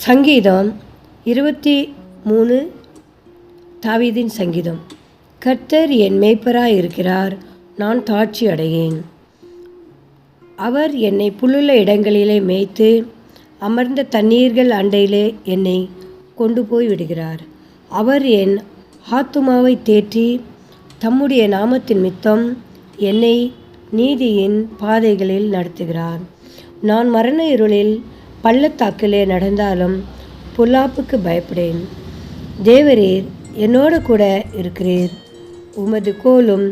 சங்கீதம் 23 தாவீதின் சங்கீதம். கர்த்தர் என் மேய்ப்பராய் இருக்கிறார், நான் தாட்சி அடையேன். அவர் என்னை புல்லுள்ள இடங்களிலே மேய்த்து அமர்ந்த தண்ணீர்கள் அண்டையிலே என்னை கொண்டு போய் விடுகிறார். அவர் என் ஆத்துமாவை தேற்றி தம்முடைய நாமத்தின் மித்தம் என்னை நீதியின் பாதைகளில் நடத்துகிறார். நான் மரண இருளில் பள்ளத்தாக்கிலே நடந்தாலும் பொல்லாப்புக்கு பயப்படேன். தேவரீர் என்னோடு கூட இருக்கிறீர். உமது கோலும்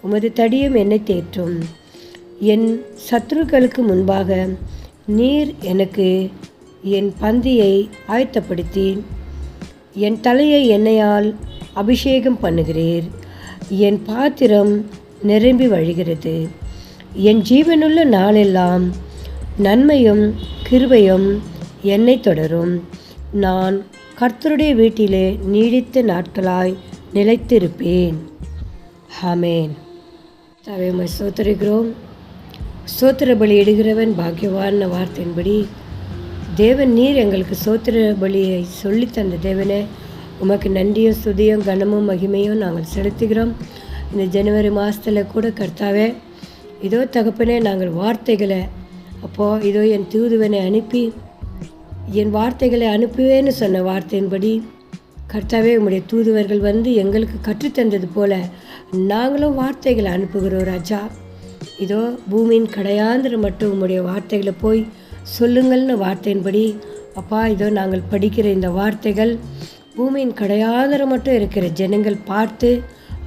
உமது தடியும் என்னை தேற்றும். என் சத்துருக்களுக்கு முன்பாக நீர் எனக்கு என் பந்தியை ஆயத்தப்படுத்தி என் தலையை எண்ணெயால் அபிஷேகம் பண்ணுகிறீர். என் பாத்திரம் நிரம்பி வழிகிறது. என் ஜீவனுள்ள நாளெல்லாம் நன்மையும் கிருபையும் என்னை தொடரும். நான் கர்த்தருடைய வீட்டிலே நீடித்த நாட்களாய் நிலைத்திருப்பேன். ஆமென். தாவே ஸ்தோத்திரிக்கிறோம். ஸ்தோத்திர பலி இடுகிறவன் பாக்கியவான் வார்த்தையின்படி தேவன் நீர் எங்களுக்கு ஸ்தோத்திர பலியை சொல்லித்தந்த தேவனே, உமக்கு நன்றியும் ஸ்துதியும் கனமும் மகிமையும் நாங்கள் செலுத்துகிறோம். இந்த ஜனவரி மாதத்தில் கூட கர்த்தாவே, இதோ தகப்பனே, நாங்கள் வார்த்தைகளை இதோ என் தூதுவனை அனுப்பி என் வார்த்தைகளை அனுப்புவேன்னு சொன்ன வார்த்தையின்படி கர்த்தாவே, உம்முடைய தூதுவர்கள் வந்து எங்களுக்கு கற்றுத்தந்தது போல நாங்களும் வார்த்தைகளை அனுப்புகிறோம் ராஜா. இதோ பூமியின் கடையாந்திரம் மட்டும் உம்முடைய வார்த்தைகளை போய் சொல்லுங்கள்னு வார்த்தையின்படி இதோ நாங்கள் படிக்கிற இந்த வார்த்தைகள் பூமியின் கடையாந்திரம் மட்டும் இருக்கிற ஜனங்கள் பார்த்து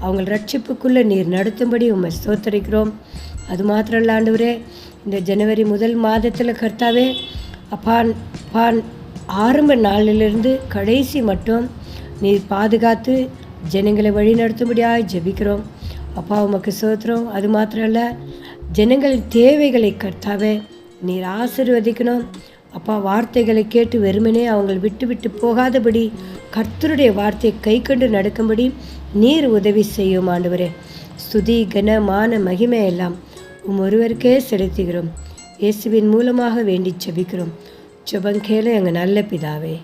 அவங்க ரட்சிப்புக்குள்ளே நீர் நடத்தும்படி உம்மை ஸ்தோத்தரிக்கிறோம். அது மாத்திரம் இல்லை ஆண்டவரே, இந்த ஜனவரி முதல் மாதத்தில் கர்த்தாவே ஆரம்ப நாளிலிருந்து கடைசி மட்டும் நீர் பாதுகாத்து ஜனங்களை வழி நடத்தும்படியாக ஜெபிக்கிறோம். உமக்கு ஸ்தோத்திரம். அது மாத்திரம் இல்லை, ஜனங்களின் தேவைகளை கர்த்தாவே நீர் ஆசீர்வதிக்கணும். வார்த்தைகளை கேட்டு வெறுமனே அவங்க விட்டு விட்டு போகாதபடி கர்த்தருடைய வார்த்தையை கை கொண்டு நடக்கும்படி நீர் உதவி செய்யும் ஆண்டவரே. ஸ்துதி கன மான மகிமை எல்லாம் ஒருவருக்கே செலுத்துகிறோம். இயேசுவின் மூலமாக வேண்டி ஜெபிக்கிறோம். ஜெபம் கேளு எங்கள் நல்ல பிதாவே.